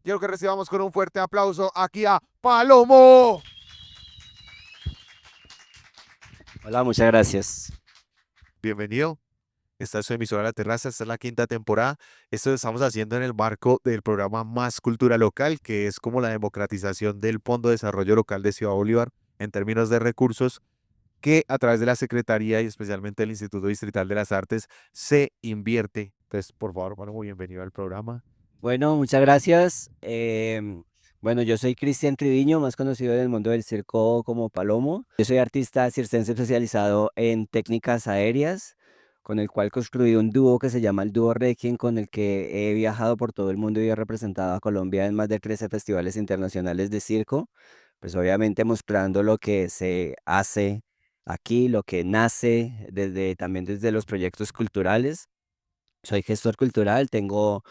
Quiero que recibamos con un fuerte aplauso aquí a Palomo. Hola, muchas gracias. Bienvenido. Esta es su emisora La Terraza, esta es la quinta temporada. Esto lo estamos haciendo en el marco del programa Más Cultura Local, que es como la democratización del Fondo de Desarrollo Local de Ciudad Bolívar en términos de recursos, que a través de la Secretaría y especialmente del Instituto Distrital de las Artes se invierte. Entonces, por favor, Palomo, bienvenido al programa. Bueno, muchas gracias. Bueno, yo soy Cristian Triviño, más conocido en el mundo del circo como Palomo. Yo soy artista circense especializado en técnicas aéreas, con el cual construí un dúo que se llama el Dúo Requiem, con el que he viajado por todo el mundo y he representado a Colombia en más de 13 festivales internacionales de circo. Pues obviamente mostrando lo que se hace aquí, lo que nace también desde los proyectos culturales. Soy gestor cultural, tengo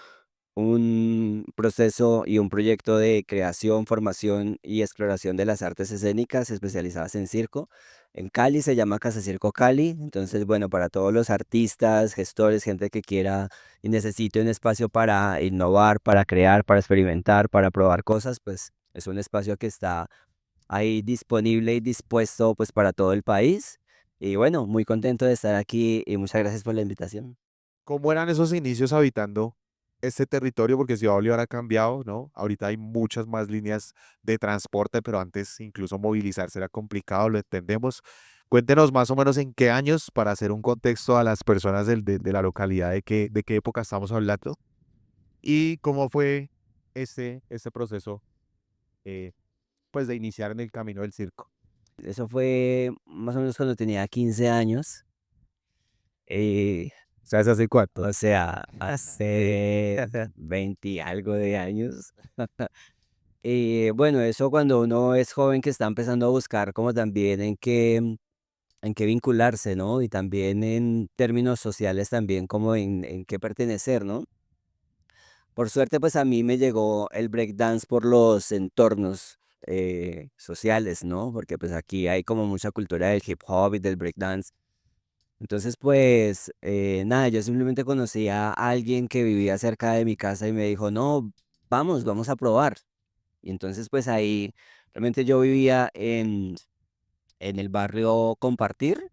un proceso y un proyecto de creación, formación y exploración de las artes escénicas especializadas en circo. En Cali se llama Casa Circo Cali. Entonces, bueno, para todos los artistas, gestores, gente que quiera y necesite un espacio para innovar, para crear, para experimentar, para probar cosas, pues es un espacio que está ahí disponible y dispuesto pues para todo el país. Y bueno, muy contento de estar aquí y muchas gracias por la invitación. ¿Cómo eran esos inicios habitando este territorio? Porque Ciudad Bolívar ha cambiado, ¿no? Ahorita hay muchas más líneas de transporte, pero antes incluso movilizarse era complicado, lo entendemos. Cuéntenos más o menos en qué años, para hacer un contexto a las personas de la localidad, de qué época estamos hablando y cómo fue este proceso, eh, pues, de iniciar en el camino del circo. Eso fue más o menos cuando tenía 15 años. eh, O sea, ¿hace cuánto? o sea, hace 20 y algo de años. Y bueno, eso cuando uno es joven que está empezando a buscar como también en qué vincularse, ¿no? Y también en términos sociales también como en qué pertenecer, ¿no? Por suerte, pues a mí me llegó el breakdance por los entornos sociales, ¿no? Porque pues aquí hay como mucha cultura del hip hop y del breakdance. Entonces, pues, nada, yo simplemente conocí a alguien que vivía cerca de mi casa y me dijo, no, vamos a probar. Y entonces, pues ahí, realmente yo vivía en el barrio Compartir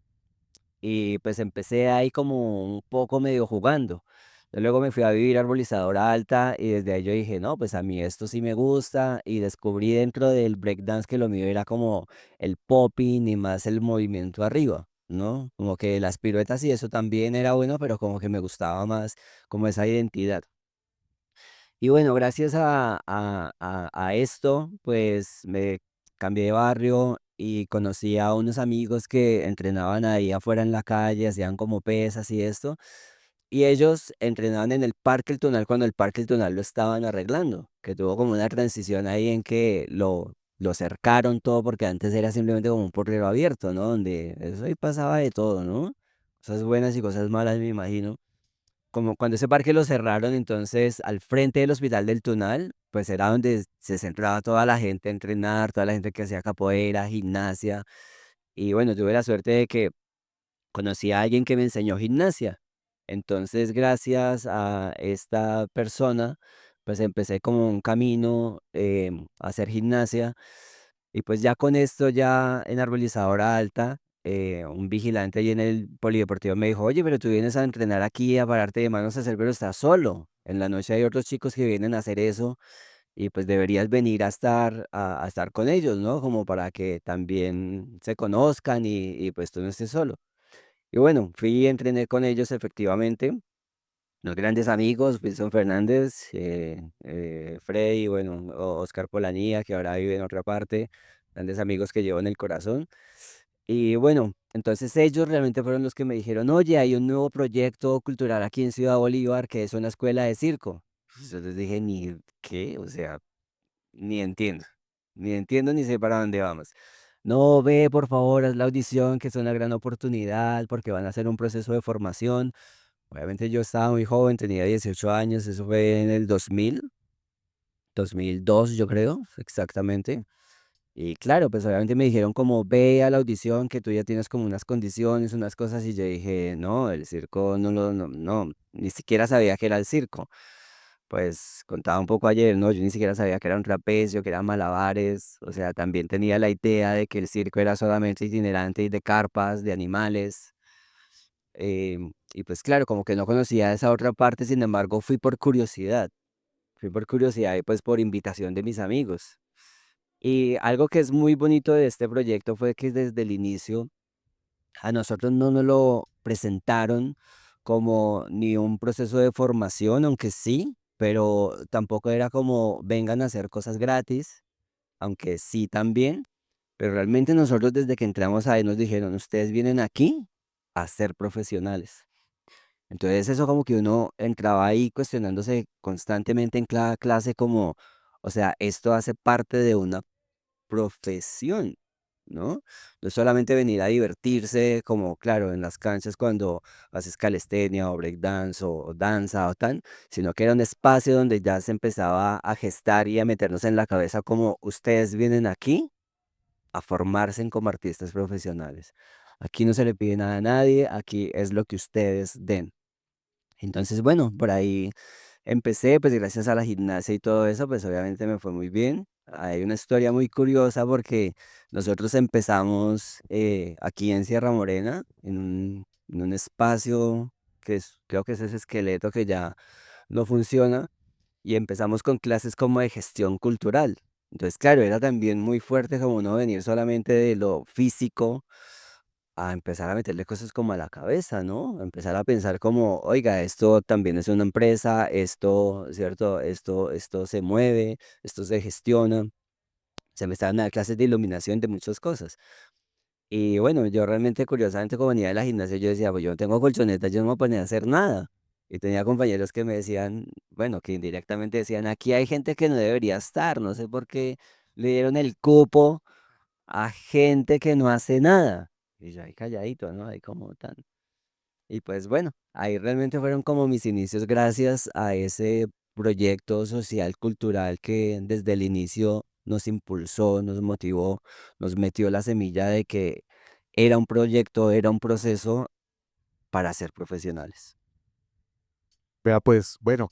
y pues empecé ahí como un poco medio jugando. Yo luego me fui a vivir a Arbolizadora Alta y desde ahí yo dije, no, pues a mí esto sí me gusta y descubrí dentro del breakdance que lo mío era como el popping y más el movimiento arriba, ¿no? Como que las piruetas y eso también era bueno, pero como que me gustaba más como esa identidad. Y bueno, gracias a esto, pues me cambié de barrio y conocí a unos amigos que entrenaban ahí afuera en la calle, hacían como pesas y esto. Y ellos entrenaban en el Parque El Tunal cuando el Parque El Tunal lo estaban arreglando, que tuvo como una transición ahí en que lo cercaron todo, porque antes era simplemente como un portero abierto, ¿no? Donde eso ahí pasaba de todo, ¿no? Cosas buenas y cosas malas, me imagino. Como cuando ese parque lo cerraron, entonces al frente del Hospital del Tunal, pues era donde se centraba toda la gente a entrenar, toda la gente que hacía capoeira, gimnasia. Y bueno, tuve la suerte de que conocí a alguien que me enseñó gimnasia. Entonces, gracias a esta persona, pues empecé como un camino a hacer gimnasia. Y pues ya con esto, ya en Arbolizadora Alta, un vigilante ahí en el polideportivo me dijo, oye, pero tú vienes a entrenar aquí, a pararte de manos a hacer, pero estás solo. En la noche hay otros chicos que vienen a hacer eso y pues deberías venir a estar con ellos, ¿no? Como para que también se conozcan y pues tú no estés solo. Y bueno, fui y entrené con ellos efectivamente, los grandes amigos, Wilson Fernández, Freddy, bueno, Oscar Polanía, que ahora vive en otra parte, grandes amigos que llevo en el corazón. Y bueno, entonces ellos realmente fueron los que me dijeron, oye, hay un nuevo proyecto cultural aquí en Ciudad Bolívar que es una escuela de circo. Yo les dije, ni qué, o sea, ni entiendo, ni entiendo ni sé para dónde vamos. No, ve, por favor, haz la audición, que es una gran oportunidad, porque van a hacer un proceso de formación. Obviamente yo estaba muy joven, tenía 18 años, eso fue en el 2002 yo creo, exactamente. Y claro, pues obviamente me dijeron como ve a la audición, que tú ya tienes como unas condiciones, unas cosas, y yo dije, no, el circo no, ni siquiera sabía que era el circo. Pues contaba un poco ayer, ¿no? Yo ni siquiera sabía que era un trapecio, que eran malabares, o sea, también tenía la idea de que el circo era solamente itinerante y de carpas, de animales. Y pues claro, como que no conocía esa otra parte, sin embargo, fui por curiosidad y pues por invitación de mis amigos. Y algo que es muy bonito de este proyecto fue que desde el inicio a nosotros no nos lo presentaron como ni un proceso de formación, aunque sí, pero tampoco era como vengan a hacer cosas gratis, aunque sí también, pero realmente nosotros desde que entramos ahí nos dijeron, ustedes vienen aquí a ser profesionales. Entonces eso como que uno entraba ahí cuestionándose constantemente en cada clase como, o sea, esto hace parte de una profesión, ¿no? No es solamente venir a divertirse, como claro, en las canchas cuando haces calistenia o breakdance o danza o tan, sino que era un espacio donde ya se empezaba a gestar y a meternos en la cabeza como ustedes vienen aquí a formarse como artistas profesionales. Aquí no se le pide nada a nadie, aquí es lo que ustedes den. Entonces, bueno, por ahí empecé, pues gracias a la gimnasia y todo eso, pues obviamente me fue muy bien. Hay una historia muy curiosa porque nosotros empezamos aquí en Sierra Morena, en un espacio creo que es ese esqueleto que ya no funciona, y empezamos con clases como de gestión cultural. Entonces, claro, era también muy fuerte como no venir solamente de lo físico a empezar a meterle cosas como a la cabeza, ¿no? A empezar a pensar como, oiga, esto también es una empresa, esto, ¿cierto? Esto se mueve, esto se gestiona. Se me estaban dando clases de iluminación de muchas cosas. Y bueno, yo realmente, curiosamente, como venía de la gimnasia, yo decía, pues yo no tengo colchoneta, yo no me voy a poner a hacer nada. Y tenía compañeros que me decían, bueno, que indirectamente decían, aquí hay gente que no debería estar, no sé por qué le dieron el cupo a gente que no hace nada. Y yo ahí calladito, ¿no? Ahí como tan. Y pues bueno, ahí realmente fueron como mis inicios gracias a ese proyecto social cultural que desde el inicio nos impulsó, nos motivó, nos metió la semilla de que era un proyecto, era un proceso para ser profesionales. Vea, pues, bueno,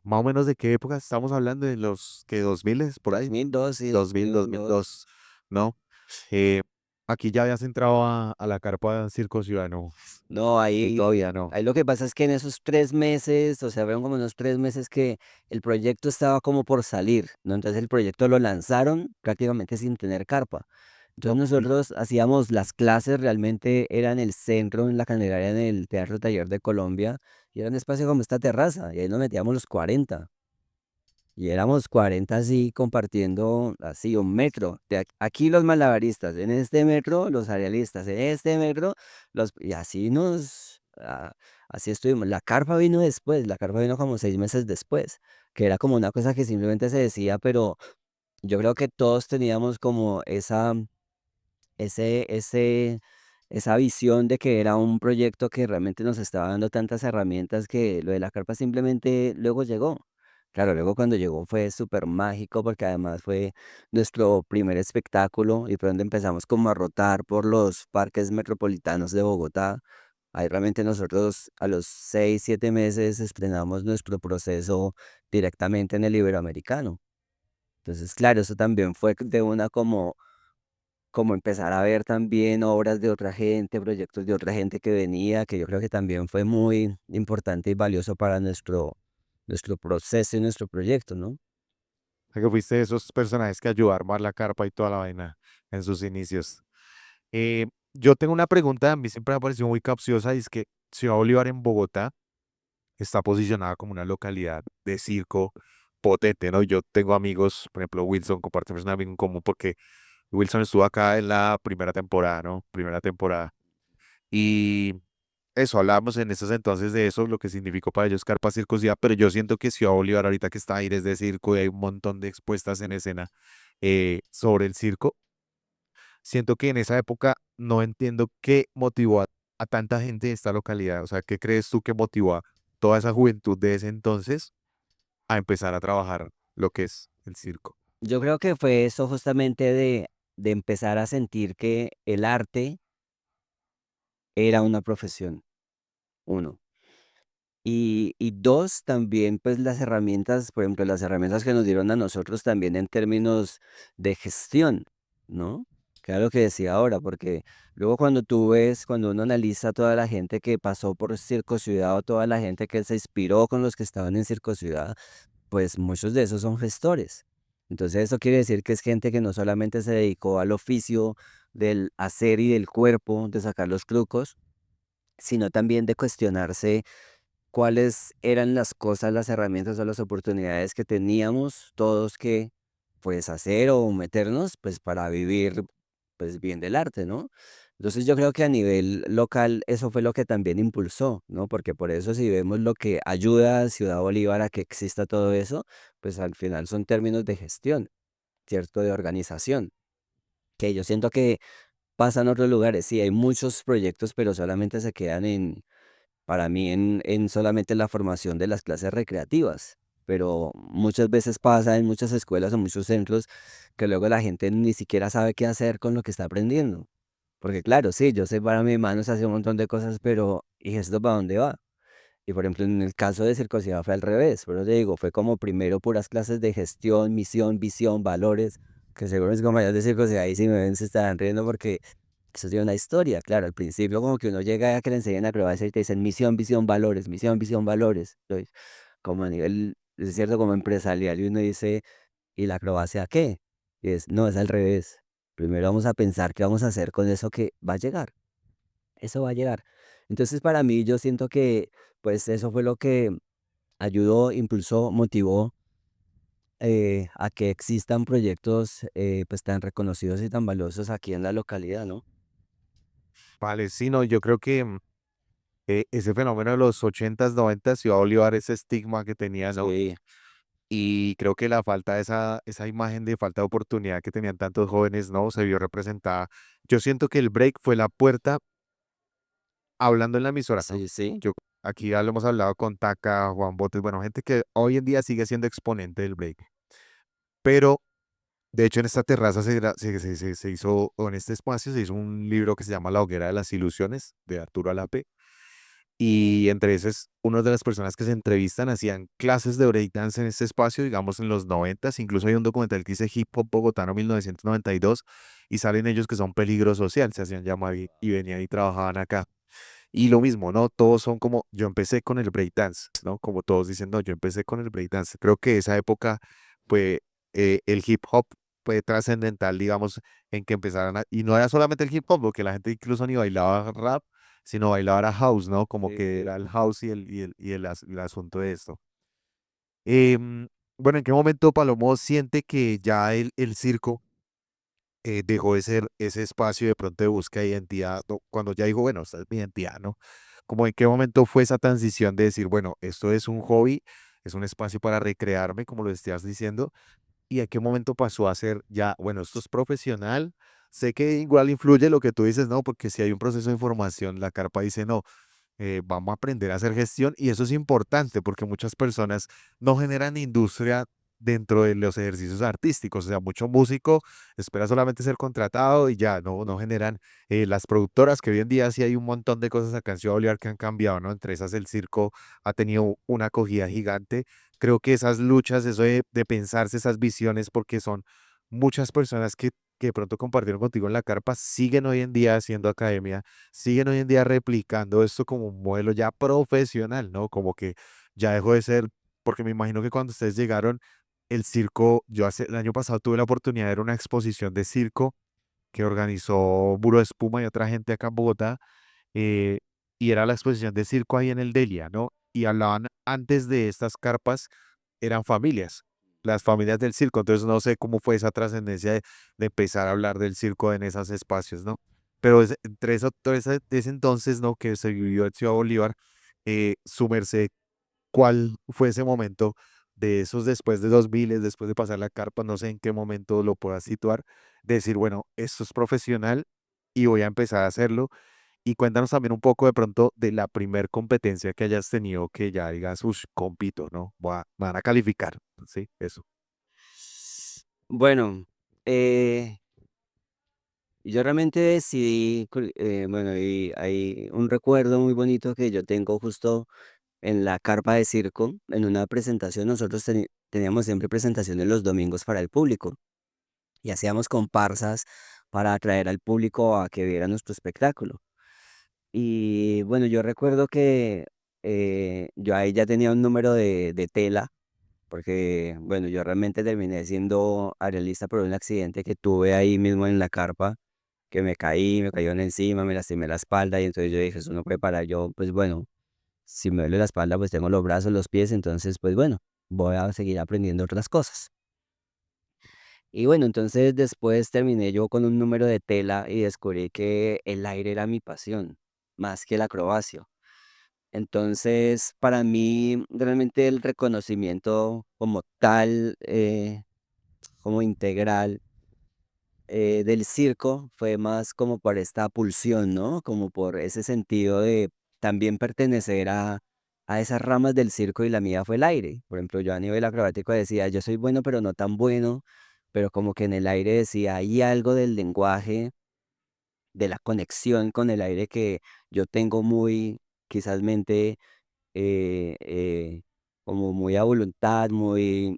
más o menos de qué época estamos hablando, de los que 2000 por ahí, 2002 y 2000, 2002. 2002, ¿no? Eh, aquí ya habías entrado a la carpa Circo Ciudadano, No, o todavía no. ahí lo que pasa es que en esos 3 meses, o sea, fueron como unos 3 meses que el proyecto estaba como por salir, ¿no? Entonces el proyecto lo lanzaron prácticamente sin tener carpa. Entonces Ok. nosotros hacíamos las clases, realmente era en el centro, en la Candelaria, en el Teatro Taller de Colombia, y era un espacio como esta terraza, y ahí nos metíamos los 40. Y éramos 40 así compartiendo así un metro. Aquí los malabaristas, en este metro los arealistas, en este metro y así así estuvimos. La carpa vino después, la carpa vino como 6 meses después, que era como una cosa que simplemente se decía, pero yo creo que todos teníamos como ese, ese, esa visión de que era un proyecto que realmente nos estaba dando tantas herramientas que lo de la carpa simplemente luego llegó. Claro, luego cuando llegó fue súper mágico porque además fue nuestro primer espectáculo y fue donde empezamos como a rotar por los parques metropolitanos de Bogotá. Ahí realmente nosotros a los 6, 7 meses estrenamos nuestro proceso directamente en el Iberoamericano. Entonces, claro, eso también fue de una como empezar a ver también obras de otra gente, proyectos de otra gente que venía, que yo creo que también fue muy importante y valioso para nuestro proceso y nuestro proyecto, ¿no? O sea, que fuiste de esos personajes que ayudó a armar la carpa y toda la vaina en sus inicios. Yo tengo una pregunta, a mí siempre me ha parecido muy capciosa, y es que Ciudad Bolívar en Bogotá está posicionada como una localidad de circo potente, ¿no? Yo tengo amigos, por ejemplo, Wilson, compartimos un amigo en común porque Wilson estuvo acá en la primera temporada, ¿no? Primera temporada. Y eso, hablábamos en esos entonces de eso, lo que significó para ellos Carpa Circo Ciudad, pero yo siento que Ciudad Bolívar, ahorita que está Aires de Circo y hay un montón de expuestas en escena sobre el circo, siento que en esa época no entiendo qué motivó a tanta gente de esta localidad. O sea, ¿qué crees tú que motivó a toda esa juventud de ese entonces a empezar a trabajar lo que es el circo? Yo creo que fue eso justamente de empezar a sentir que el arte era una profesión, uno. Y dos, también pues las herramientas, por ejemplo, las herramientas que nos dieron a nosotros también en términos de gestión, ¿no? Que era lo que decía ahora, porque luego cuando tú ves, cuando uno analiza toda la gente que pasó por Circo Ciudad o toda la gente que se inspiró con los que estaban en Circo Ciudad, pues muchos de esos son gestores. Entonces eso quiere decir que es gente que no solamente se dedicó al oficio del hacer y del cuerpo, de sacar los trucos, sino también de cuestionarse cuáles eran las cosas, las herramientas o las oportunidades que teníamos todos que, pues, hacer o meternos, pues, para vivir, pues, bien del arte, ¿no? Entonces, yo creo que a nivel local eso fue lo que también impulsó, ¿no? Porque por eso si vemos lo que ayuda a Ciudad Bolívar a que exista todo eso, pues, al final son términos de gestión, ¿cierto? De organización, que yo siento que pasa en otros lugares. Sí, hay muchos proyectos, pero solamente se quedan en para mí en solamente la formación de las clases recreativas, pero muchas veces pasa en muchas escuelas o muchos centros que luego la gente ni siquiera sabe qué hacer con lo que está aprendiendo. Porque claro, sí, yo sé para mis manos hacer un montón de cosas, pero ¿y esto para dónde va? Y por ejemplo, en el caso de circosidad fue al revés, pero te digo, fue como primero puras clases de gestión, misión, visión, valores, que seguro mis compañeros de circosidad ahí si me ven se estarán riendo porque eso tiene una historia, claro, al principio como que uno llega a que le enseñan acrobacia y te dicen misión, visión, valores. Entonces, como a nivel, es cierto, como empresarial, y uno dice, ¿y la acrobacia qué? Y es, no, es al revés. Primero vamos a pensar qué vamos a hacer con eso que va a llegar. Eso va a llegar. Entonces, para mí, yo siento que, pues, eso fue lo que ayudó, impulsó, motivó a que existan proyectos, pues, tan reconocidos y tan valiosos aquí en la localidad, ¿no? Vale, sí, no, yo creo que ese fenómeno de los 80s, 90s, Ciudad Bolívar, ese estigma que tenía, ¿no? Sí. Y creo que la falta de esa imagen de falta de oportunidad que tenían tantos jóvenes, ¿no? Se vio representada. Yo siento que el break fue la puerta hablando en la emisora, ¿no? Sí, sí, Yo aquí ya lo hemos hablado con Taka, Juan Botes, bueno, gente que hoy en día sigue siendo exponente del break. Pero, de hecho, en esta terraza se hizo, o en este espacio se hizo un libro que se llama La hoguera de las ilusiones, de Arturo Alape. Y entre esos, una de las personas que se entrevistan hacían clases de breakdance en este espacio, digamos en los 90s. Incluso hay un documental que dice Hip Hop Bogotano 1992 y salen ellos que son peligro social, se hacían llamar y venían y trabajaban acá. Y lo mismo, ¿no? Todos son como, yo empecé con el breakdance, ¿no? Como todos dicen, no, yo empecé con el breakdance. Creo que esa época, pues, el hip hop fue trascendental, digamos, en que empezaran a, y no era solamente el hip hop, porque la gente incluso ni bailaba rap, sino bailaba era house, ¿no? Como sí, que sí. era el house el asunto de esto. Bueno, ¿en qué momento Palomo siente que ya el circo dejó de ser ese espacio de pronto de búsqueda de identidad, ¿no? Cuando ya dijo, bueno, esta es mi identidad, ¿no? Como en qué momento fue esa transición de decir, bueno, esto es un hobby, es un espacio para recrearme, como lo estabas diciendo, y en qué momento pasó a ser ya, bueno, esto es profesional. Sé que igual influye lo que tú dices, ¿no? Porque si hay un proceso de formación, la carpa dice, no, vamos a aprender a hacer gestión y eso es importante porque muchas personas no generan industria dentro de los ejercicios artísticos, o sea, mucho músico espera solamente ser contratado y ya, no generan las productoras que hoy en día sí hay un montón de cosas acá en Ciudad Bolívar que han cambiado, ¿no? Entre esas el circo ha tenido una acogida gigante. Creo que esas luchas, eso de pensarse esas visiones, porque son muchas personas que de pronto compartieron contigo en la carpa, siguen hoy en día haciendo academia, siguen hoy en día replicando esto como un modelo ya profesional, ¿no? Como que ya dejó de ser, porque me imagino que cuando ustedes llegaron, el circo, yo el año pasado tuve la oportunidad de ver una exposición de circo que organizó Buro de Espuma y otra gente acá en Bogotá, eh, y era la exposición de circo ahí en el Delia, ¿no? Y hablaban antes de estas carpas, eran familias, las familias del circo, entonces no sé cómo fue esa trascendencia de empezar a hablar del circo en esos espacios, ¿no? Pero entre eso, todo ese entonces, ¿no? Que se vivió en Ciudad Bolívar, su merced, ¿cuál fue ese momento de esos después de 2000, después de pasar la carpa? No sé en qué momento lo puedas situar, de decir, bueno, esto es profesional y voy a empezar a hacerlo. Y cuéntanos también un poco de pronto de la primer competencia que hayas tenido que ya digas, uff, compito, ¿no? Me van a calificar. Sí, eso. Bueno, yo realmente decidí, bueno, y hay un recuerdo muy bonito que yo tengo justo. en la carpa de circo, en una presentación, nosotros teníamos siempre presentaciones los domingos para el público y hacíamos comparsas para atraer al público a que viera nuestro espectáculo. Y bueno, yo recuerdo que yo ahí ya tenía un número de tela, porque bueno, yo realmente terminé siendo arealista por un accidente que tuve ahí mismo en la carpa, que me caí, me cayó encima, me lastimé la espalda y entonces yo dije, eso no puede parar. Yo, pues bueno, si me duele la espalda, pues tengo los brazos, los pies, entonces pues bueno, voy a seguir aprendiendo otras cosas. Y bueno, entonces después terminé yo con un número de tela y descubrí que el aire era mi pasión, más que la acrobacia. Entonces, para mí, realmente el reconocimiento como tal, como integral, del circo fue más como por esta pulsión, ¿no? Como por ese sentido de también pertenecer a esas ramas del circo y la mía fue el aire. Por ejemplo, yo a nivel acrobático decía, yo soy bueno, pero no tan bueno, pero como que en el aire decía, hay algo del lenguaje, de la conexión con el aire que yo tengo muy, quizás mente, como muy a voluntad, muy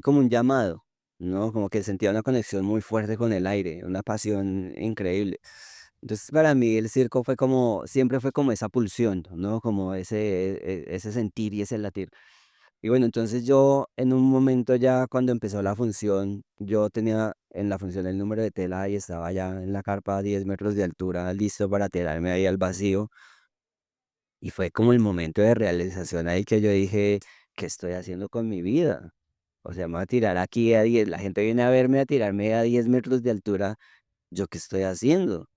como un llamado, ¿no? Como que sentía una conexión muy fuerte con el aire, una pasión increíble. Entonces, para mí el circo fue como, siempre fue como esa pulsión, ¿no? Como ese sentir y ese latir. Y bueno, entonces yo en un momento ya cuando empezó la función, yo tenía en la función el número de tela y estaba ya en la carpa a 10 metros de altura, listo para tirarme ahí al vacío. Y fue como el momento de realización ahí que yo dije, ¿qué estoy haciendo con mi vida? O sea, me voy a tirar aquí a 10, la gente viene a verme a tirarme a 10 metros de altura, ¿yo qué estoy haciendo?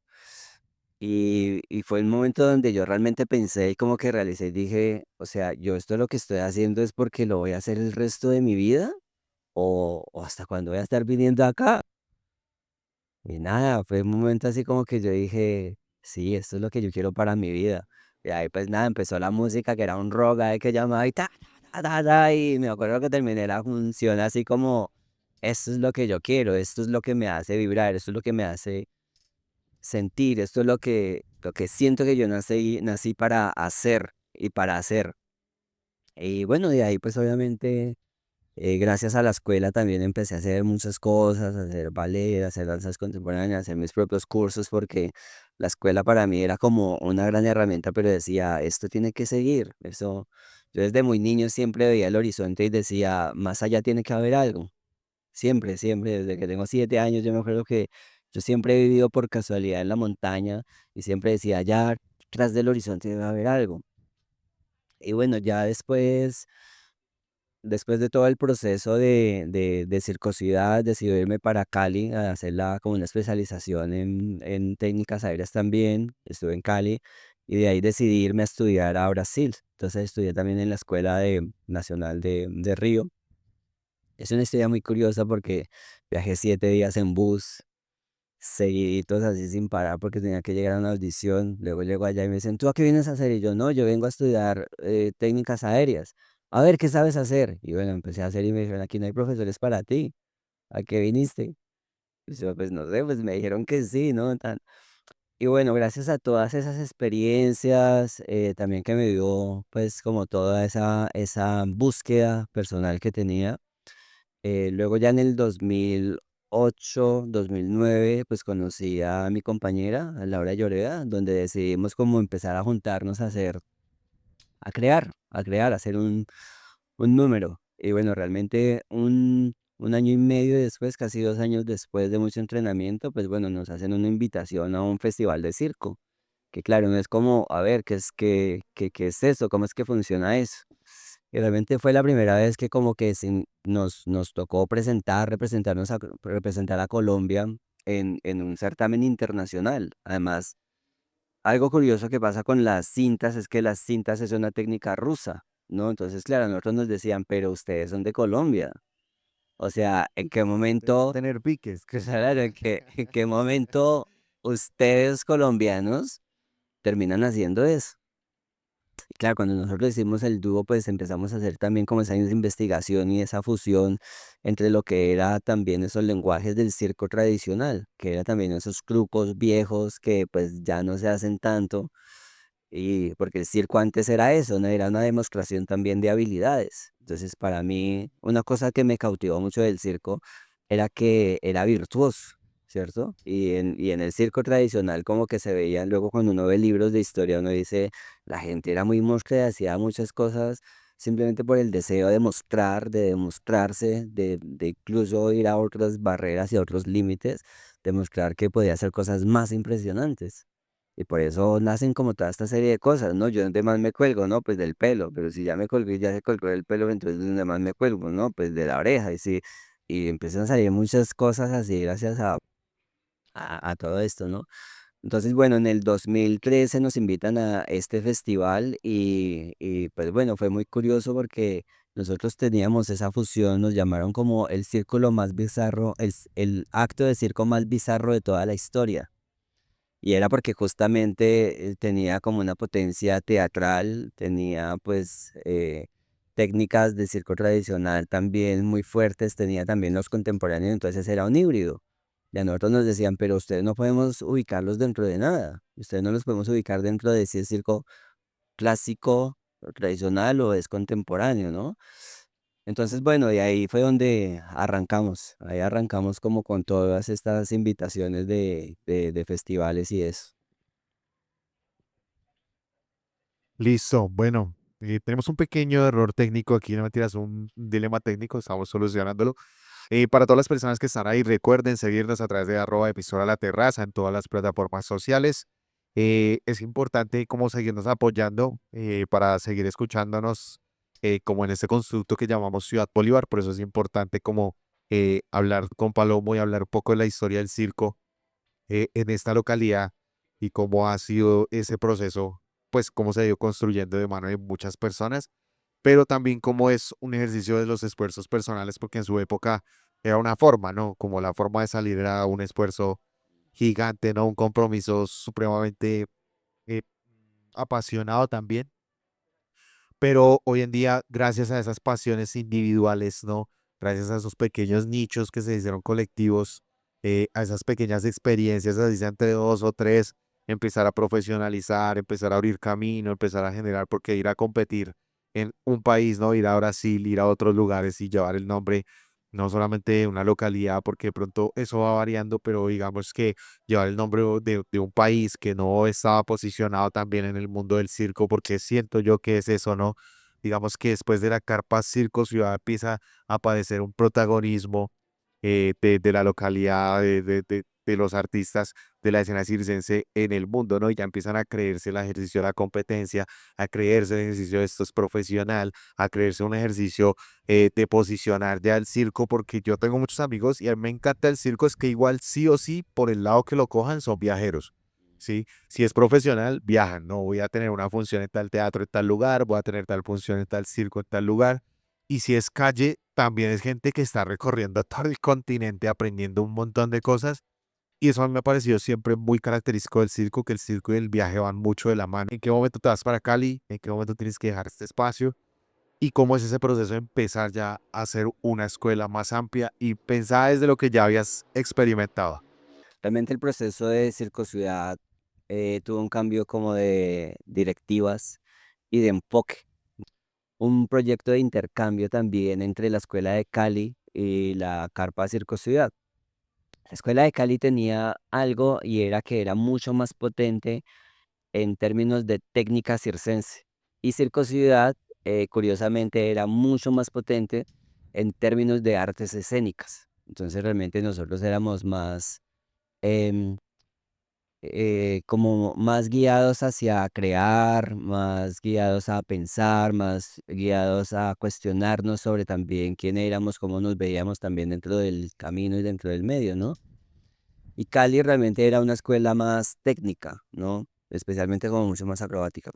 Y fue el momento donde yo realmente pensé y como que realicé y dije, o sea, yo esto lo que estoy haciendo es porque lo voy a hacer el resto de mi vida o hasta cuando voy a estar viniendo acá. Y nada, fue un momento así como que yo dije, sí, esto es lo que yo quiero para mi vida. Y ahí pues nada, empezó la música que era un rock ahí que llamaba y y me acuerdo que terminé la función así como, esto es lo que yo quiero, esto es lo que me hace vibrar, esto es lo que me hace sentir, esto es lo que siento que yo nací para hacer y para hacer. Y bueno, de ahí pues obviamente gracias a la escuela también empecé a hacer muchas cosas, a hacer ballet, a hacer danzas contemporáneas, a hacer mis propios cursos, porque la escuela para mí era como una gran herramienta, pero decía, esto tiene que seguir. Eso, yo desde muy niño siempre veía el horizonte y decía, más allá tiene que haber algo. Siempre, siempre, desde que tengo 7 años, yo me acuerdo que yo siempre he vivido por casualidad en la montaña y siempre decía, allá tras del horizonte debe haber algo. Y bueno, ya después de todo el proceso de circosidad, decidí irme para Cali a hacerla como una especialización en técnicas aéreas también. Estuve en Cali y de ahí decidí irme a estudiar a Brasil. Entonces estudié también en la Escuela Nacional de Río. Es una historia muy curiosa porque viajé 7 días en bus, seguiditos así sin parar porque tenía que llegar a una audición. Luego llego allá y me dicen, ¿tú a qué vienes a hacer? Y yo, no, yo vengo a estudiar técnicas aéreas. A ver, ¿qué sabes hacer? Y bueno, empecé a hacer y me dijeron, aquí no hay profesores para ti. ¿A qué viniste? Y yo, pues no sé, pues me dijeron que sí, ¿no? Y bueno, gracias a todas esas experiencias, también que me dio pues como toda esa búsqueda personal que tenía. Luego ya en el 2008, 2009, pues conocí a mi compañera, a Laura Lloreda, donde decidimos como empezar a juntarnos a crear, a hacer un número. Y bueno, realmente un año y medio después, casi 2 años después de mucho entrenamiento, pues bueno, nos hacen una invitación a un festival de circo. Que claro, no es como, a ver, ¿qué es eso? ¿Cómo es que funciona eso? Y realmente fue la primera vez que como que nos tocó representar a Colombia en un certamen internacional. Además, algo curioso que pasa con las cintas es que las cintas es una técnica rusa, ¿no? Entonces, claro, nosotros nos decían, pero ustedes son de Colombia. O sea, ¿en qué Ustedes van a momento, tener piques. claro, en qué momento ustedes colombianos terminan haciendo eso? Y claro, cuando nosotros hicimos el dúo, pues empezamos a hacer también como esa investigación y esa fusión entre lo que era también esos lenguajes del circo tradicional, que era también esos trucos viejos que pues ya no se hacen tanto. Y porque el circo antes era eso, ¿no? Era una demostración también de habilidades. Entonces, para mí, una cosa que me cautivó mucho del circo era que era virtuoso, ¿cierto? Y en el circo tradicional, como que se veían, luego cuando uno ve libros de historia, uno dice, la gente era muy mosca y hacía muchas cosas simplemente por el deseo de mostrar, de demostrarse, de incluso ir a otras barreras y a otros límites, demostrar que podía hacer cosas más impresionantes. Y por eso nacen como toda esta serie de cosas, ¿no? Yo donde más me cuelgo, ¿no? Pues del pelo, pero si ya me colgué, ya se colgó del pelo, entonces donde más me cuelgo, ¿no? Pues de la oreja, y sí, y empiezan a salir muchas cosas así gracias a todo esto, ¿no? Entonces, bueno, en el 2013 nos invitan a este festival y pues bueno, fue muy curioso porque nosotros teníamos esa fusión, nos llamaron como el círculo más bizarro, el acto de circo más bizarro de toda la historia. Y era porque justamente tenía como una potencia teatral, tenía pues técnicas de circo tradicional también muy fuertes, tenía también los contemporáneos, entonces era un híbrido. Y a nosotros nos decían, pero ustedes no podemos ubicarlos dentro de nada, ustedes no los podemos ubicar dentro de si es circo clásico, o tradicional o es contemporáneo, ¿no? Entonces, bueno, de ahí fue donde arrancamos, ahí arrancamos como con todas estas invitaciones de festivales y eso. Listo, bueno, tenemos un pequeño error técnico aquí, no mentiras, un dilema técnico, estamos solucionándolo. Para todas las personas que están ahí, recuerden seguirnos a través de emisora La Terraza en todas las plataformas sociales. Es importante como seguirnos apoyando para seguir escuchándonos como en este constructo que llamamos Ciudad Bolívar. Por eso es importante como hablar con Palomo y hablar un poco de la historia del circo en esta localidad y cómo ha sido ese proceso, pues cómo se ha ido construyendo de mano de muchas personas, pero también cómo es un ejercicio de los esfuerzos personales, porque en su época era una forma, ¿no? Como la forma de salir era un esfuerzo gigante, ¿no? Un compromiso supremamente eh, apasionado también, pero hoy en día, gracias a esas pasiones individuales, ¿no? Gracias a esos pequeños nichos que se hicieron colectivos, a esas pequeñas experiencias, así sea entre dos o tres, empezar a profesionalizar, empezar a abrir camino, empezar a generar, porque ir a competir en un país, ¿no? Ir a Brasil, ir a otros lugares y llevar el nombre, no solamente de una localidad, porque de pronto eso va variando, pero digamos que llevar el nombre de un país que no estaba posicionado también en el mundo del circo, porque siento yo que es eso, ¿no? Digamos que después de la carpa Circo Ciudad empieza a aparecer un protagonismo de la localidad, de los artistas de la escena circense en el mundo, ¿no? Y ya empiezan a creerse el ejercicio de la competencia, a creerse el ejercicio de esto es profesional, a creerse un ejercicio de posicionar ya el circo, porque yo tengo muchos amigos y a mí me encanta el circo, es que igual sí o sí, por el lado que lo cojan, son viajeros. ¿Sí? Si es profesional, viajan, no voy a tener una función en tal teatro en tal lugar, voy a tener tal función en tal circo en tal lugar. Y si es calle, también es gente que está recorriendo todo el continente aprendiendo un montón de cosas. Y eso a mí me ha parecido siempre muy característico del circo, que el circo y el viaje van mucho de la mano. ¿En qué momento te vas para Cali? ¿En qué momento tienes que dejar este espacio? ¿Y cómo es ese proceso de empezar ya a hacer una escuela más amplia y pensar desde lo que ya habías experimentado? Realmente el proceso de Circo Ciudad tuvo un cambio como de directivas y de enfoque. Un proyecto de intercambio también entre la Escuela de Cali y la Carpa Circo Ciudad. La Escuela de Cali tenía algo y era que era mucho más potente en términos de técnica circense. Y Circo Ciudad, curiosamente, era mucho más potente en términos de artes escénicas. Entonces realmente nosotros éramos más... em, como más guiados hacia crear, más guiados a pensar, más guiados a cuestionarnos sobre también quién éramos, cómo nos veíamos también dentro del camino y dentro del medio, ¿no? Y Cali realmente era una escuela más técnica, ¿no? Especialmente como mucho más acrobática.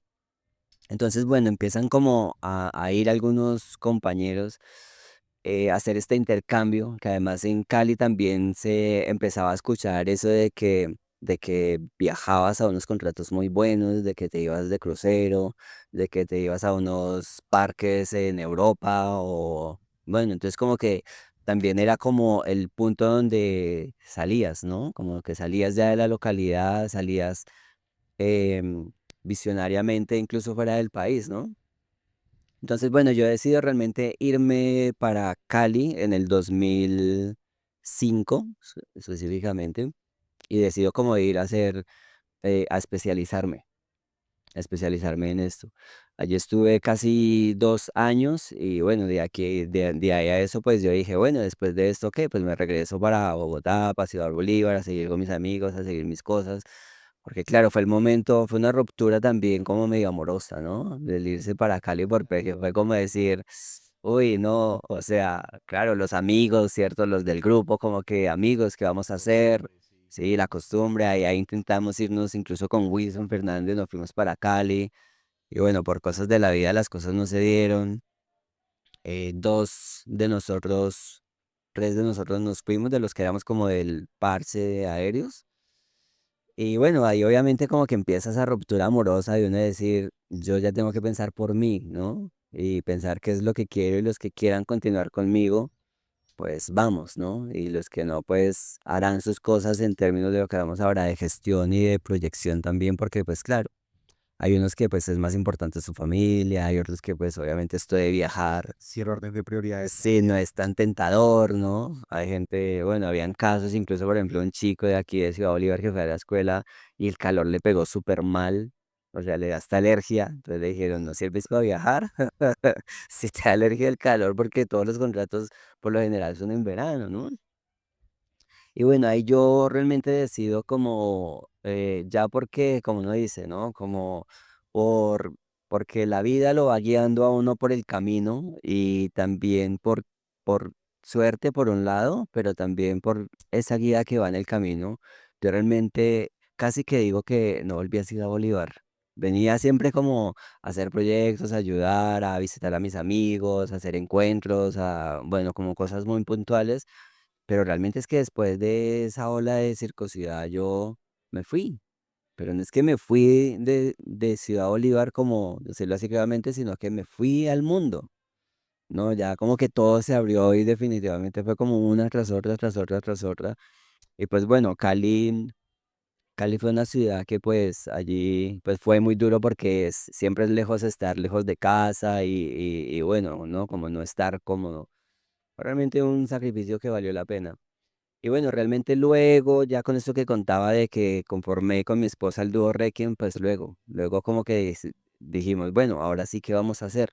Entonces, bueno, empiezan como a ir algunos compañeros a hacer este intercambio, que además en Cali también se empezaba a escuchar eso de que viajabas a unos contratos muy buenos, de que te ibas de crucero, de que te ibas a unos parques en Europa o, bueno, entonces como que también era como el punto donde salías, ¿no? Como que salías ya de la localidad, salías em, visionariamente incluso fuera del país, ¿no? Entonces, bueno, yo decido realmente irme para Cali en el 2005 específicamente, y decido como ir a hacer, a especializarme en esto. Allí estuve casi 2 años y bueno, de ahí a eso, pues yo dije, bueno, después de esto, ¿qué? Pues me regreso para Bogotá, para Ciudad Bolívar, a seguir con mis amigos, a seguir mis cosas. Porque claro, fue el momento, fue una ruptura también como medio amorosa, ¿no? Del irse para Cali porque fue como decir, uy, no, o sea, claro, los amigos, ¿cierto? Los del grupo, como que amigos, ¿qué vamos a hacer? Sí, la costumbre, ahí intentamos irnos incluso con Wilson Fernández, nos fuimos para Cali y bueno, por cosas de la vida las cosas no se dieron. Dos de nosotros, tres de nosotros nos fuimos de los que éramos como del parche de aéreos. Y bueno, ahí obviamente como que empieza esa ruptura amorosa de uno decir, yo ya tengo que pensar por mí, ¿no? Y pensar qué es lo que quiero y los que quieran continuar conmigo, pues vamos, ¿no? Y los que no, pues harán sus cosas en términos de lo que vamos ahora de gestión y de proyección también, porque pues claro, hay unos que pues es más importante su familia, hay otros que pues obviamente esto de viajar, Sí, el orden de prioridades sí, no también. es tan tentador, ¿no? Hay gente, bueno, habían casos, incluso por ejemplo un chico de aquí de Ciudad Bolívar que fue a la escuela y el calor le pegó súper mal, o sea, le da hasta alergia, entonces le dijeron, ¿no sirves para viajar? Si te da alergia el calor, porque todos los contratos por lo general son en verano, ¿no? Y bueno, ahí yo realmente decido como, ya porque, como uno dice, ¿no? Como por, porque la vida lo va guiando a uno por el camino y también por suerte por un lado, pero también por esa guía que va en el camino. Yo realmente casi que digo que no volví a Ciudad Bolívar. Venía siempre como a hacer proyectos, a ayudar, a visitar a mis amigos, a hacer encuentros, a, bueno, como cosas muy puntuales, pero realmente es que después de esa ola de circosidad yo me fui, pero no es que me fui de Ciudad Bolívar como decirlo así claramente, sino que me fui al mundo, ¿no? Ya como que todo se abrió y definitivamente fue como una tras otra, tras otra, tras otra. Y pues bueno, Cali fue una ciudad que pues allí pues fue muy duro porque siempre es lejos estar lejos de casa y bueno, ¿no? Como no estar cómodo. Realmente un sacrificio que valió la pena. Y bueno, realmente luego, ya con esto que contaba de que conformé con mi esposa el dúo Requiem, pues luego como que dijimos, bueno, ahora sí, ¿qué vamos a hacer?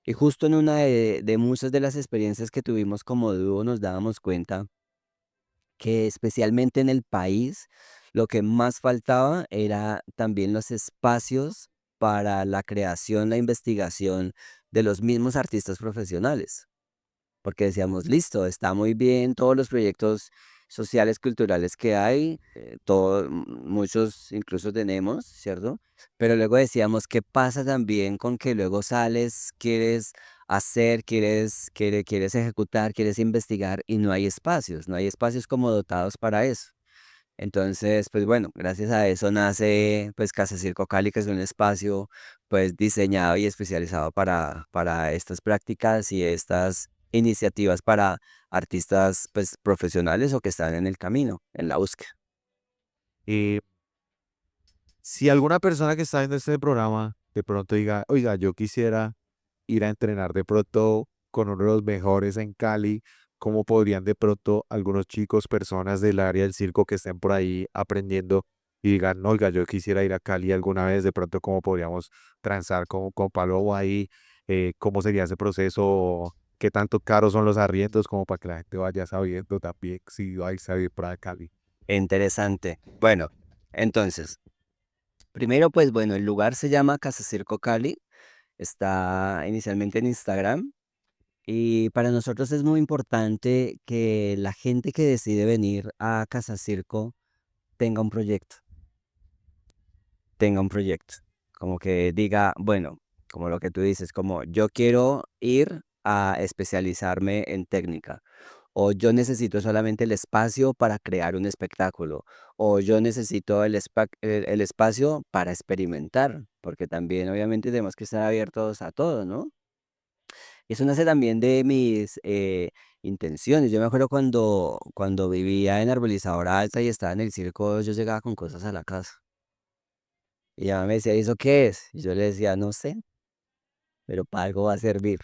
Y justo en una de muchas de las experiencias que tuvimos como dúo nos dábamos cuenta que especialmente en el país, lo que más faltaba era también los espacios para la creación, la investigación de los mismos artistas profesionales. Porque decíamos, listo, está muy bien todos los proyectos sociales, culturales que hay, muchos incluso tenemos, ¿cierto? Pero luego decíamos, ¿qué pasa también con que luego sales, quieres hacer, quieres ejecutar, quieres investigar y no hay espacios como dotados para eso? Entonces, pues bueno, gracias a eso nace pues Casa Circo Cali, que es un espacio pues diseñado y especializado para estas prácticas y estas iniciativas para artistas pues profesionales o que están en el camino, en la búsqueda. Eh, si alguna persona que está viendo este programa de pronto diga, oiga, yo quisiera ir a entrenar de pronto con uno de los mejores en Cali, ¿cómo podrían de pronto algunos chicos, personas del área del circo que estén por ahí aprendiendo y digan, oiga, yo quisiera ir a Cali alguna vez, de pronto cómo podríamos transar con Palomo ahí? ¿Cómo sería ese proceso? ¿Qué tanto caros son los arriendos como para que la gente vaya sabiendo también si va a irse a vivir para Cali? Interesante. Bueno, entonces, primero pues bueno, el lugar se llama Casa Circo Cali, está inicialmente en Instagram. Y para nosotros es muy importante que la gente que decide venir a Casa Circo tenga un proyecto, tenga un proyecto. Como que diga, bueno, como lo que tú dices, como yo quiero ir a especializarme en técnica, o yo necesito solamente el espacio para crear un espectáculo, o yo necesito el espacio para experimentar, porque también obviamente tenemos que estar abiertos a todo, ¿no? Y eso nace también de mis intenciones. Yo me acuerdo cuando vivía en Arbolizadora Alta y estaba en el circo, yo llegaba con cosas a la casa. Y ella me decía: "¿Y eso qué es?". Y yo le decía: "No sé, pero para algo va a servir".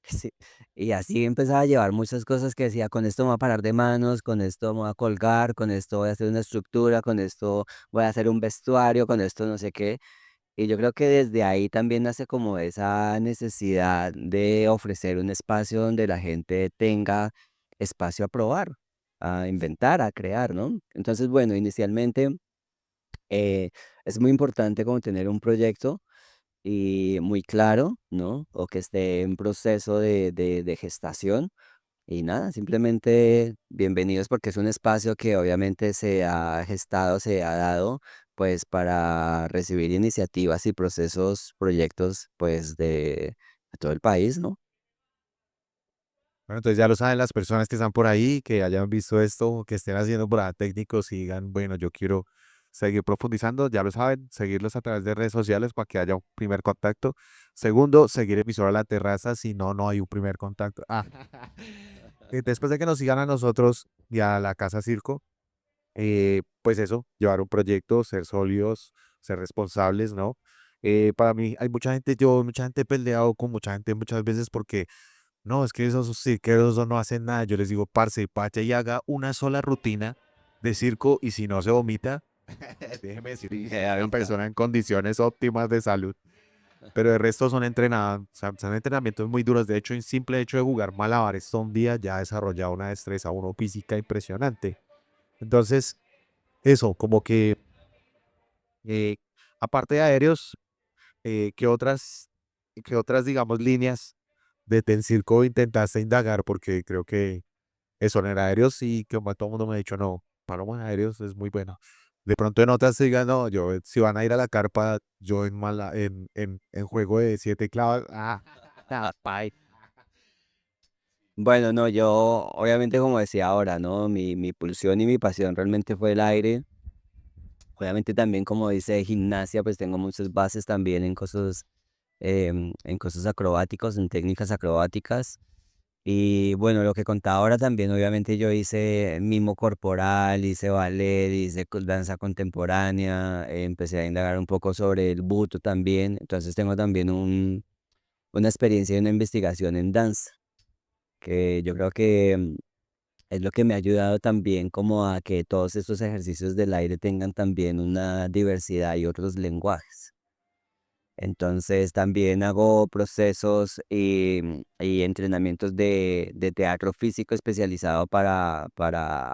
Sí, y así empezaba a llevar muchas cosas que decía: "Con esto me voy a parar de manos, con esto me voy a colgar, con esto voy a hacer una estructura, con esto voy a hacer un vestuario, con esto no sé qué". Y yo creo que desde ahí también nace como esa necesidad de ofrecer un espacio donde la gente tenga espacio a probar, a inventar, a crear, ¿no? Entonces, bueno, inicialmente eh, es muy importante como tener un proyecto y muy claro, ¿no? O que esté en proceso de gestación. Y nada, simplemente bienvenidos porque es un espacio que obviamente se ha gestado, se ha dado, pues para recibir iniciativas y procesos, proyectos, pues de todo el país, ¿no? Bueno, entonces ya lo saben las personas que están por ahí, que hayan visto esto, que estén haciendo por ahí técnicos y digan, bueno, yo quiero seguir profundizando, ya lo saben, seguirlos a través de redes sociales para que haya un primer contacto. Segundo, seguir emisora a la terraza, si no, no hay un primer contacto. Y después de que nos sigan a nosotros y a la Casa Circo, pues eso, llevar un proyecto, ser sólidos, ser responsables, ¿no? Para mí hay mucha gente, mucha gente he peleado con mucha gente muchas veces porque no, es que esos cirqueros no hacen nada. Yo les digo, parce, pache y haga una sola rutina de circo y si no se vomita, déjeme decir que hay una persona en condiciones óptimas de salud. Pero el resto son entrenados, o sea, son entrenamientos muy duros. De hecho, el simple hecho de jugar malabares todo un día ya ha desarrollado una destreza uno física impresionante. Entonces, eso, como que eh, aparte de aéreos, qué otras, digamos, líneas de Ten Circo intentaste indagar? Porque creo que eso en aéreos sí, que todo el mundo me ha dicho, no, palomas aéreos es muy bueno. De pronto en otras se digan, no, yo, si van a ir a la carpa, yo en juego de siete clavas, Ah, pay. Bueno, no, yo obviamente como decía ahora, ¿no? Mi pulsión y mi pasión realmente fue el aire. Obviamente también como dice gimnasia, pues tengo muchas bases también en cosas acrobáticos, en técnicas acrobáticas. Y bueno, lo que contaba ahora también, obviamente yo hice mimo corporal, hice ballet, hice danza contemporánea, empecé a indagar un poco sobre el buto también, entonces tengo también una experiencia y una investigación en danza, que yo creo que es lo que me ha ayudado también como a que todos estos ejercicios del aire tengan también una diversidad y otros lenguajes. Entonces también hago procesos y entrenamientos de teatro físico especializado para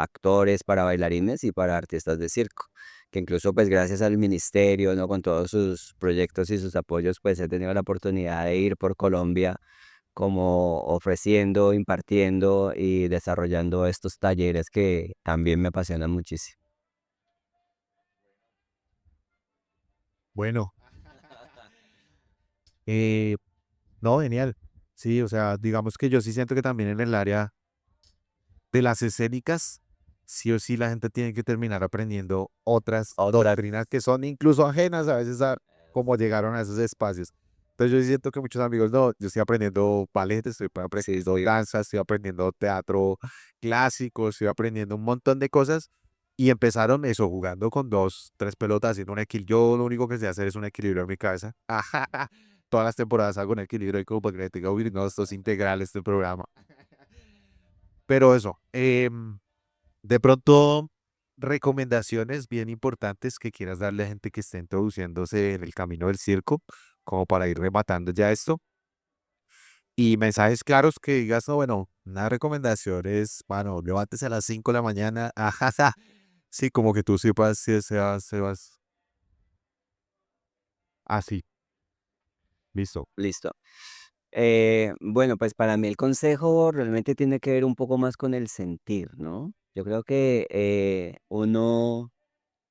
actores, para bailarines y para artistas de circo, que incluso pues gracias al ministerio, ¿no? Con todos sus proyectos y sus apoyos, pues he tenido la oportunidad de ir por Colombia como ofreciendo, impartiendo y desarrollando estos talleres que también me apasionan muchísimo. bueno, eh, no, genial. Sí, o sea, digamos que yo sí siento que también en el área de las escénicas, sí o sí la gente tiene que terminar aprendiendo otras Otra. doctrinas que son incluso ajenas a veces a cómo llegaron a esos espacios. Entonces yo sí siento que muchos amigos, no, yo estoy aprendiendo ballet, estoy Sí, aprendiendo sí. danza, estoy aprendiendo teatro clásico, estoy aprendiendo un montón de cosas y empezaron eso, jugando con dos, tres pelotas, haciendo un equilibrio. Yo lo único que sé hacer es un equilibrio en mi cabeza. Todas las temporadas hago un equilibrio y como para que le tenga, uy, no, esto es integral este programa. Pero eso, de pronto, recomendaciones bien importantes que quieras darle a gente que esté introduciéndose en el camino del circo, como para ir rematando ya esto. Y mensajes claros que digas, no, bueno, una recomendación es, bueno, levántese a las 5 de la mañana. Ajá, sí, como que tú sepas si se vas así, listo. Listo. Bueno, pues para mí el consejo realmente tiene que ver un poco más con el sentir, ¿no? Yo creo que uno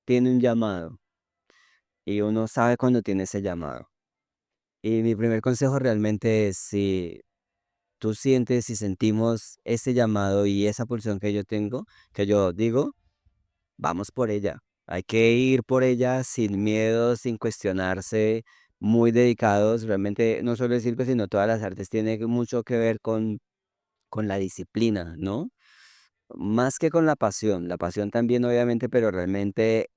tiene un llamado y uno sabe cuando tiene ese llamado. Y mi primer consejo realmente es si tú sientes y sentimos ese llamado y esa pulsión que yo tengo, que yo digo, vamos por ella. Hay que ir por ella sin miedo, sin cuestionarse, muy dedicados. Realmente no solo el circo, sino todas las artes tiene mucho que ver con la disciplina, ¿no? Más que con la pasión también obviamente, pero realmente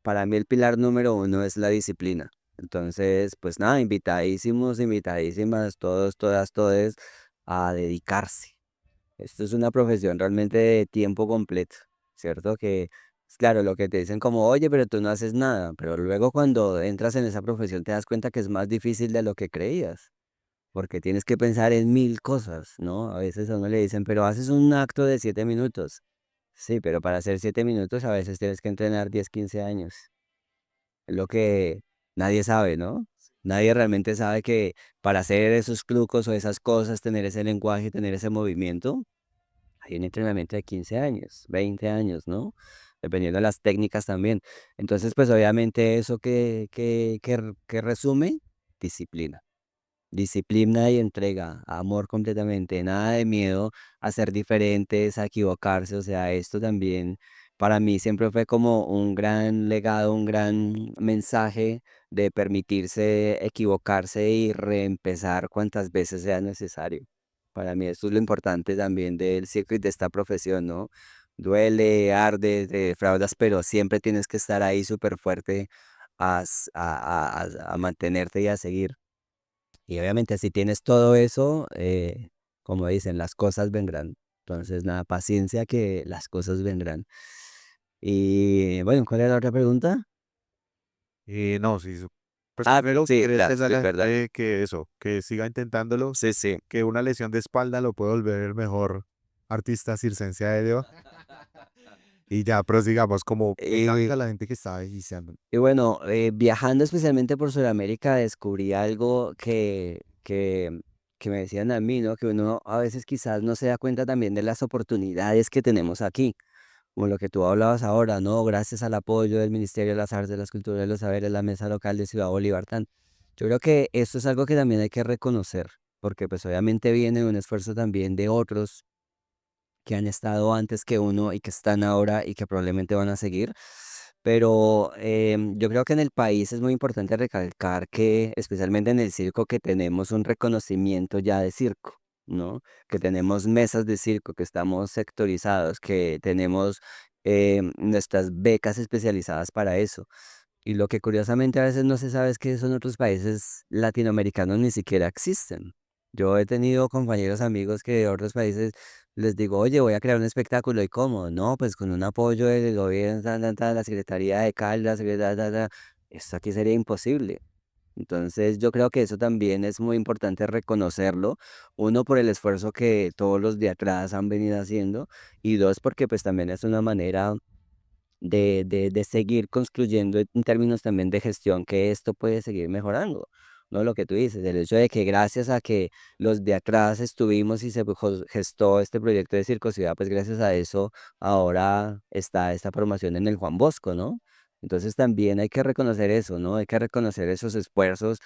para mí el pilar número uno es la disciplina. Entonces, pues nada, invitadísimos, invitadísimas, todos, todas, todes, a dedicarse. Esto es una profesión realmente de tiempo completo, ¿cierto? Que, pues, claro, lo que te dicen como, oye, pero tú no haces nada, pero luego cuando entras en esa profesión te das cuenta que es más difícil de lo que creías, porque tienes que pensar en mil cosas, ¿no? A veces a uno le dicen, pero haces un acto de 7 minutos. Sí, pero para hacer 7 minutos a veces tienes que entrenar 10, 15 años. Es lo que nadie sabe, ¿no? Nadie realmente sabe que para hacer esos trucos o esas cosas, tener ese lenguaje, tener ese movimiento, hay un entrenamiento de 15 años, 20 años, ¿no? Dependiendo de las técnicas también. Entonces, pues obviamente eso que resume, disciplina. Disciplina y entrega, amor completamente, nada de miedo a ser diferentes, a equivocarse. O sea, esto también para mí siempre fue como un gran legado, un gran mensaje de permitirse equivocarse y reempezar cuantas veces sea necesario. Para mí esto es lo importante también del circo y de esta profesión, ¿no? Duele, arde, te defraudas, pero siempre tienes que estar ahí súper fuerte a mantenerte y a seguir. Y obviamente si tienes todo eso, como dicen, las cosas vendrán. Entonces, nada, paciencia que las cosas vendrán. Y bueno, ¿cuál era la otra pregunta? No, sí, pues Ah, primero sí, querer claro, decirle es a la verdad. gente que eso, que siga intentándolo, Sí, sí. que una lesión de espalda lo puede volver el mejor artista circense aéreo. Y ya prosigamos, como mensaje Y, a la gente que está iniciando. y bueno, viajando especialmente por Sudamérica, descubrí algo que me decían a mí, ¿no? Que uno a veces quizás no se da cuenta también de las oportunidades que tenemos aquí. Como lo que tú hablabas ahora, ¿no? Gracias al apoyo del Ministerio de las Artes, las Culturas y los Saberes, la Mesa Local de Ciudad Bolívar. Yo creo que esto es algo que también hay que reconocer, porque pues obviamente viene de un esfuerzo también de otros que han estado antes que uno y que están ahora y que probablemente van a seguir. Pero yo creo que en el país es muy importante recalcar que, especialmente en el circo, que tenemos un reconocimiento ya de circo, ¿no? Que tenemos mesas de circo, que estamos sectorizados, que tenemos nuestras becas especializadas para eso. Y lo que curiosamente a veces no se sabe es que eso en otros países latinoamericanos ni siquiera existen. Yo he tenido compañeros, amigos que de otros países les digo, oye, voy a crear un espectáculo. ¿Y cómo? No, pues con un apoyo del gobierno, la Secretaría de Caldas, esto aquí sería imposible. Entonces yo creo que eso también es muy importante reconocerlo. Uno, por el esfuerzo que todos los de atrás han venido haciendo. Y dos, porque pues también es una manera de seguir construyendo en términos también de gestión, que esto puede seguir mejorando, ¿no? Lo que tú dices, el hecho de que gracias a que los de atrás estuvimos y se gestó este proyecto de Circosidad, pues gracias a eso ahora está esta promoción en el Juan Bosco, ¿no? Entonces también hay que reconocer eso, ¿no? Hay que reconocer esos esfuerzos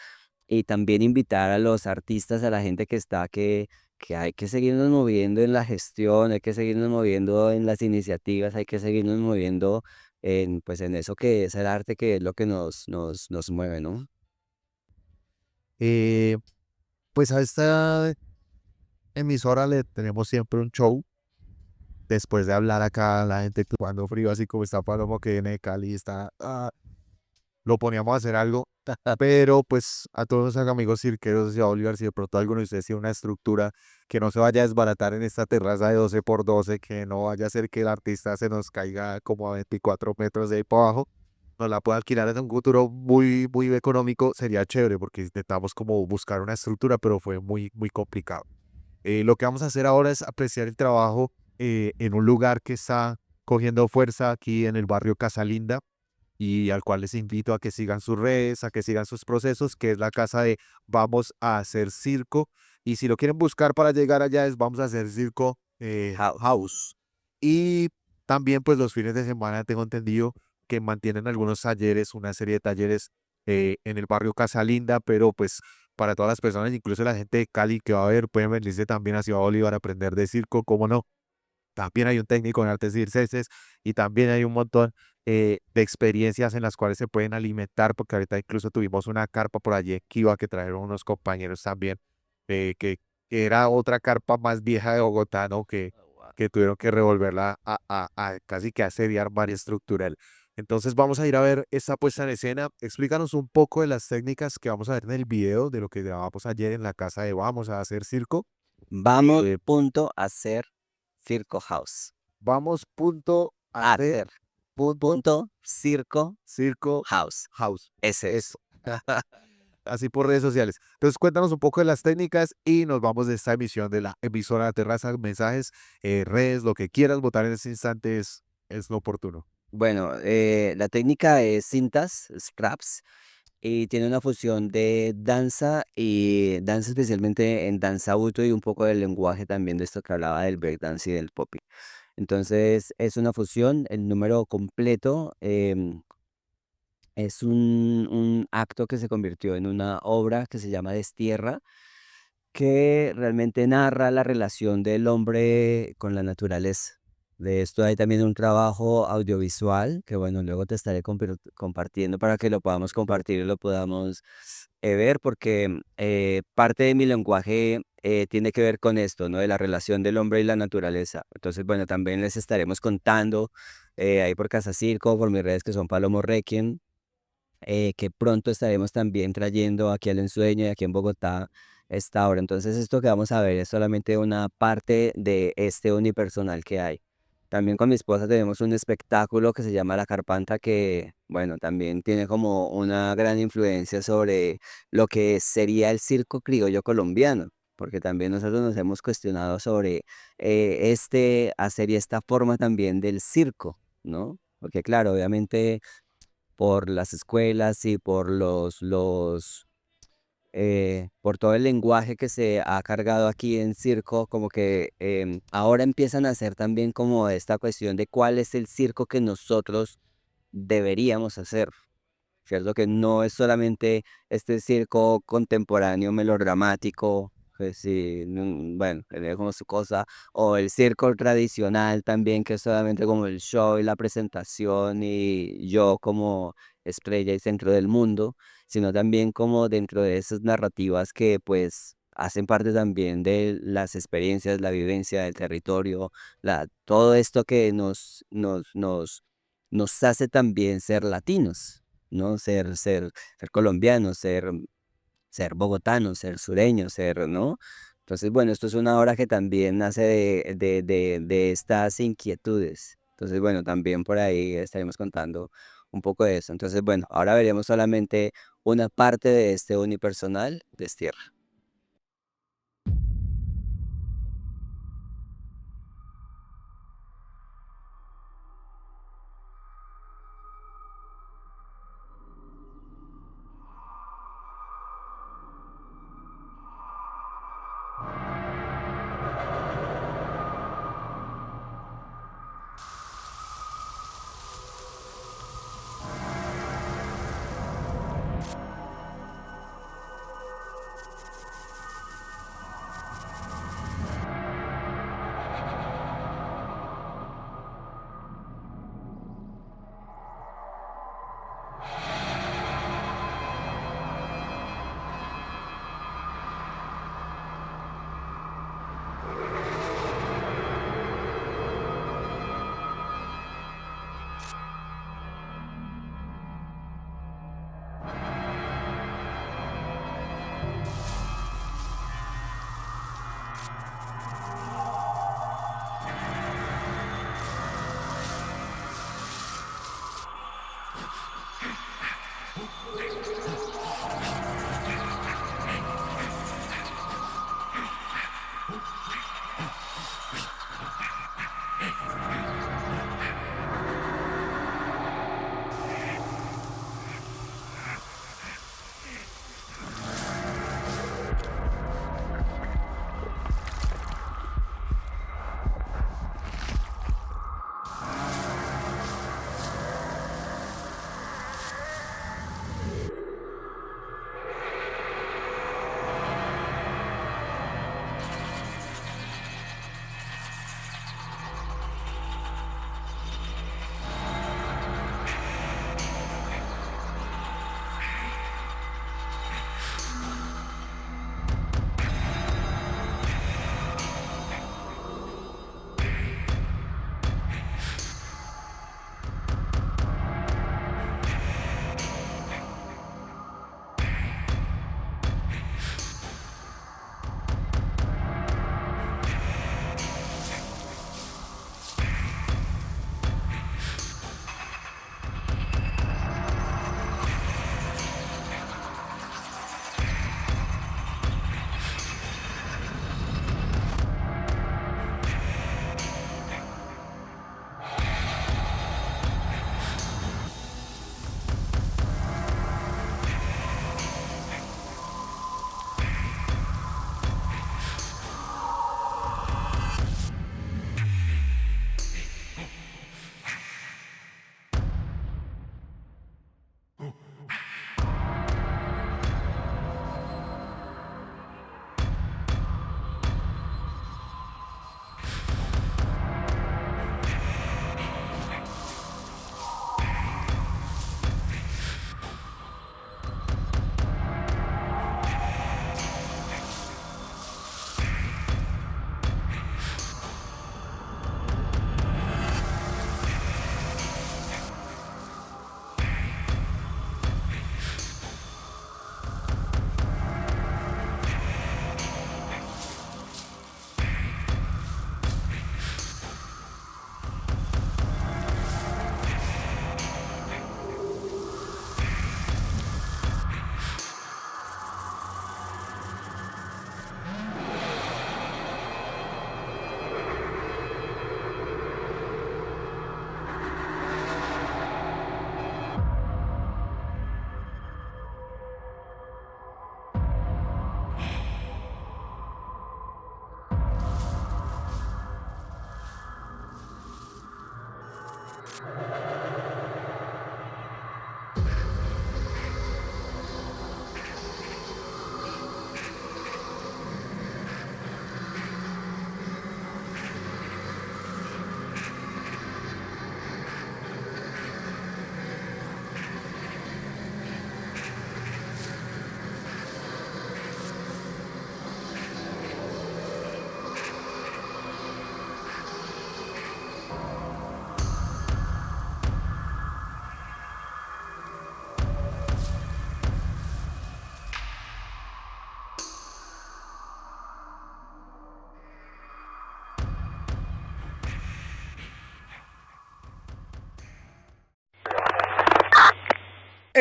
y también invitar a los artistas, a la gente que está, que hay que seguirnos moviendo en la gestión, hay que seguirnos moviendo en las iniciativas, hay que seguirnos moviendo en, pues, en eso que es el arte, que es lo que nos mueve, ¿no? Eh, pues a esta emisora le tenemos siempre un show. Después de hablar acá, la gente cuando frío, así como está Palomo, que viene de Cali, está, lo poníamos a hacer algo. Pero pues a todos los amigos cirqueros de Ciudad Bolívar, si de pronto alguno de ustedes tiene una estructura que no se vaya a desbaratar en esta terraza de 12 por 12, que no vaya a ser que el artista se nos caiga como a 24 metros de ahí para abajo, nos la puede alquilar en un futuro muy, muy económico, sería chévere porque intentamos como buscar una estructura, pero fue muy, muy complicado. Lo que vamos a hacer ahora es apreciar el trabajo en un lugar que está cogiendo fuerza aquí en el barrio Casalinda y al cual les invito a que sigan sus redes, a que sigan sus procesos, que es la casa de Vamos a hacer circo. Y si lo quieren buscar para llegar allá es Vamos a hacer circo House. House. Y también pues los fines de semana tengo entendido que mantienen algunos talleres, una serie de talleres en el barrio Casa Linda, pero pues para todas las personas, incluso la gente de Cali que va a ver, pueden venirse también a Ciudad Bolívar a aprender de circo, cómo no. También hay un técnico en artes circenses y también hay un montón de experiencias en las cuales se pueden alimentar, porque ahorita incluso tuvimos una carpa por allí en Kiva que trajeron unos compañeros también, que era otra carpa más vieja de Bogotá, ¿no? Que tuvieron que revolverla a casi que asediar varias estructural. Entonces vamos a ir a ver esta puesta en escena. Explícanos un poco de las técnicas que vamos a ver en el video de lo que grabamos ayer en la casa de Vamos a hacer circo. Vamos, punto, a hacer Circo House. Vamos punto a hacer Hacer, punto punto, Circo circo House. house. Ese es. Eso. Así por redes sociales. Entonces cuéntanos un poco de las técnicas y nos vamos de esta emisión de la emisora La Terraza. Mensajes, redes, lo que quieras votar en este instante es lo oportuno. Bueno, la técnica es cintas, straps, y tiene una fusión de danza y danza especialmente en danza auto y un poco del lenguaje también de esto que hablaba del breakdance y del popping. Entonces es una fusión, el número completo es un acto que se convirtió en una obra que se llama Destierra, que realmente narra la relación del hombre con la naturaleza. De esto hay también un trabajo audiovisual que, bueno, luego te estaré compartiendo para que lo podamos compartir y lo podamos ver, porque parte de mi lenguaje tiene que ver con esto, ¿no? De la relación del hombre y la naturaleza. Entonces, bueno, también les estaremos contando ahí por Casa Circo, por mis redes que son Palomo Requiem, que pronto estaremos también trayendo aquí al Ensueño y aquí en Bogotá esta obra. Entonces, esto que vamos a ver es solamente una parte de este unipersonal que hay. También con mi esposa tenemos un espectáculo que se llama La Carpanta, que, bueno, también tiene como una gran influencia sobre lo que sería el circo criollo colombiano, porque también nosotros nos hemos cuestionado sobre hacer y esta forma también del circo, ¿no? Porque claro, obviamente por las escuelas y por por todo el lenguaje que se ha cargado aquí en circo, como que ahora empiezan a hacer también como esta cuestión de cuál es el circo que nosotros deberíamos hacer. ¿Cierto? Que no es solamente este circo contemporáneo melodramático, que sí, bueno, que tiene como su cosa, o el circo tradicional también, que es solamente como el show y la presentación y yo como estrella y centro del mundo, sino también como dentro de esas narrativas que pues hacen parte también de las experiencias, la vivencia del territorio, todo esto que nos hace también ser latinos, ¿no? Ser colombianos, ser bogotanos, ser sureños, ser, ¿no? Entonces, bueno, esto es una obra que también nace de estas inquietudes. Entonces, bueno, también por ahí estaremos contando un poco de eso. Entonces, bueno, ahora veremos solamente una parte de este unipersonal de Estierra.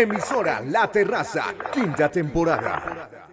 Emisora La Terraza, quinta temporada.